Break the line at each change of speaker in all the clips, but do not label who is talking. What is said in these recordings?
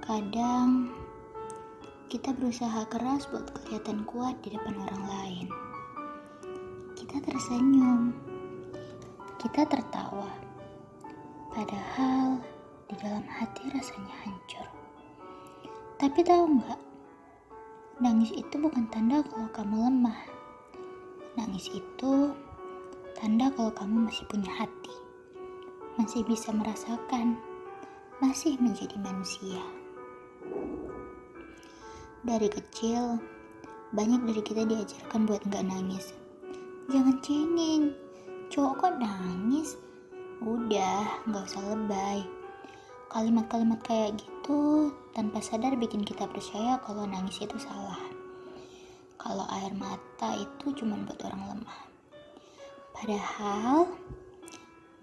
Kadang kita berusaha keras buat kelihatan kuat di depan orang lain. Kita tersenyum, kita tertawa, padahal di dalam hati rasanya hancur. Tapi tahu nggak, nangis itu bukan tanda kalau kamu lemah. Nangis itu tanda kalau kamu masih punya hati, masih bisa merasakan, masih menjadi manusia. Dari kecil, banyak dari kita diajarkan buat nggak nangis. Jangan cengeng, cowok kok nangis? Udah, nggak usah lebay. Kalimat-kalimat kayak gitu tanpa sadar bikin kita percaya kalau nangis itu salah. Kalau air mata itu cuma buat orang lemah. Padahal,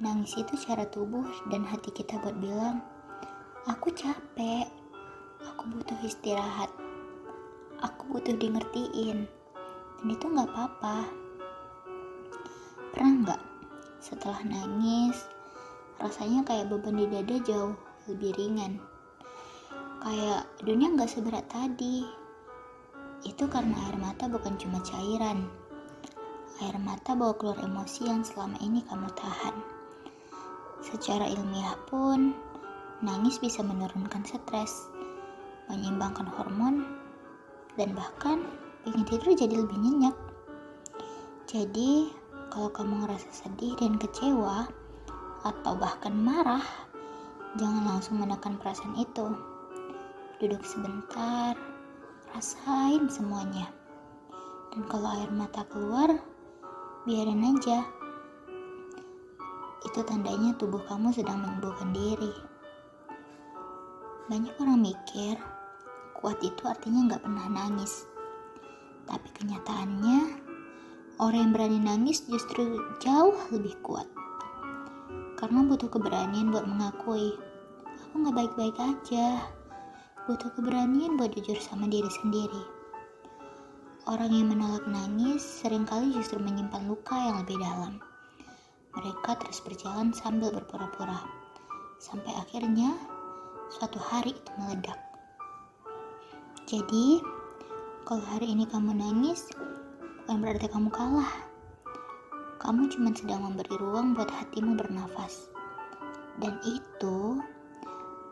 nangis itu cara tubuh dan hati kita buat bilang, aku capek, aku butuh istirahat, aku butuh di ngertiin, dan itu gak apa-apa. Pernah gak setelah nangis, rasanya kayak beban di dada jauh lebih ringan, kayak dunia gak seberat tadi. Itu karena air mata bukan cuma cairan. Air mata bawa keluar emosi yang selama ini kamu tahan. Secara ilmiah pun, nangis bisa menurunkan stres, menyeimbangkan hormon, dan bahkan bikin tidur jadi lebih nyenyak. Jadi, kalau kamu ngerasa sedih dan kecewa, atau bahkan marah, jangan langsung menekan perasaan itu. Duduk sebentar, rasain semuanya. Dan kalau air mata keluar, biarin aja. Itu tandanya tubuh kamu sedang menyembuhkan diri. Banyak orang mikir, kuat itu artinya gak pernah nangis. Tapi kenyataannya, orang yang berani nangis justru jauh lebih kuat. Karena butuh keberanian buat mengakui, aku gak baik-baik aja. Butuh keberanian buat jujur sama diri sendiri. Orang yang menolak nangis seringkali justru menyimpan luka yang lebih dalam. Mereka terus berjalan sambil berpura-pura. Sampai akhirnya, suatu hari itu meledak. Jadi, kalau hari ini kamu nangis, bukan berarti kamu kalah. Kamu cuma sedang memberi ruang buat hatimu bernafas. Dan itu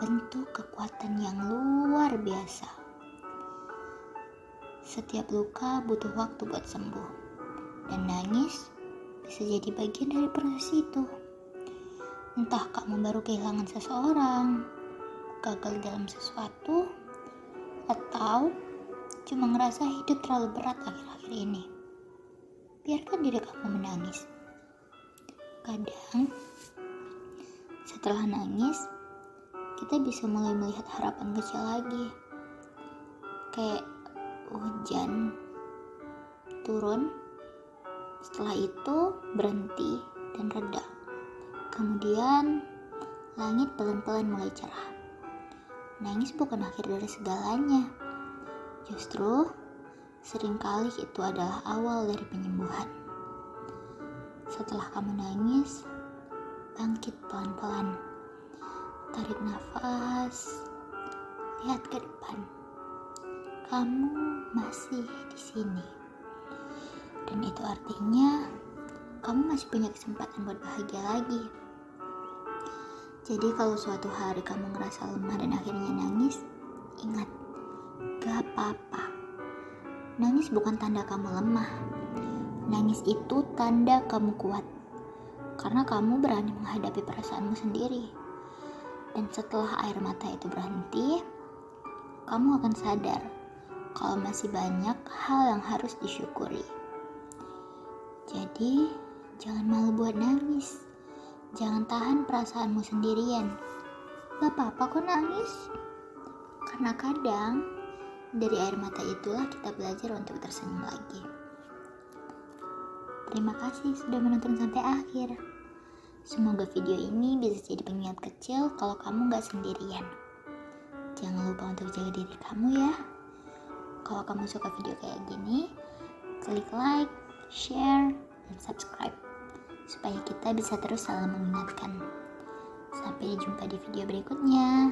bentuk kekuatan yang luar biasa. Setiap luka butuh waktu buat sembuh. Dan nangis bisa jadi bagian dari proses itu. Entah kamu baru kehilangan seseorang, gagal dalam sesuatu, atau cuma ngerasa hidup terlalu berat akhir-akhir ini. Biarkan diri kamu menangis. Kadang, setelah nangis, kita bisa mulai melihat harapan kecil lagi. Kayak hujan turun, setelah itu berhenti dan reda. Kemudian, langit pelan-pelan mulai cerah. Nangis bukan akhir dari segalanya. Justru, seringkali itu adalah awal dari penyembuhan. Setelah kamu nangis, bangkit pelan-pelan. Tarik nafas, lihat ke depan. Kamu masih di sini. Dan itu artinya, kamu masih punya kesempatan buat bahagia lagi. Jadi kalau suatu hari kamu ngerasa lemah dan akhirnya nangis, ingat, gak apa-apa. Nangis bukan tanda kamu lemah. Nangis itu tanda kamu kuat. Karena kamu berani menghadapi perasaanmu sendiri. Dan setelah air mata itu berhenti, kamu akan sadar kalau masih banyak hal yang harus disyukuri. Jadi, jangan malu buat nangis. Jangan tahan perasaanmu sendirian. Gak apa-apa kok nangis. Karena kadang, dari air mata itulah kita belajar untuk tersenyum lagi. Terima kasih sudah menonton sampai akhir. Semoga video ini bisa jadi pengingat kecil kalau kamu gak sendirian. Jangan lupa untuk jaga diri kamu ya. Kalau kamu suka video kayak gini, klik like, share, dan subscribe. Supaya kita bisa terus saling mengingatkan. Sampai jumpa di video berikutnya.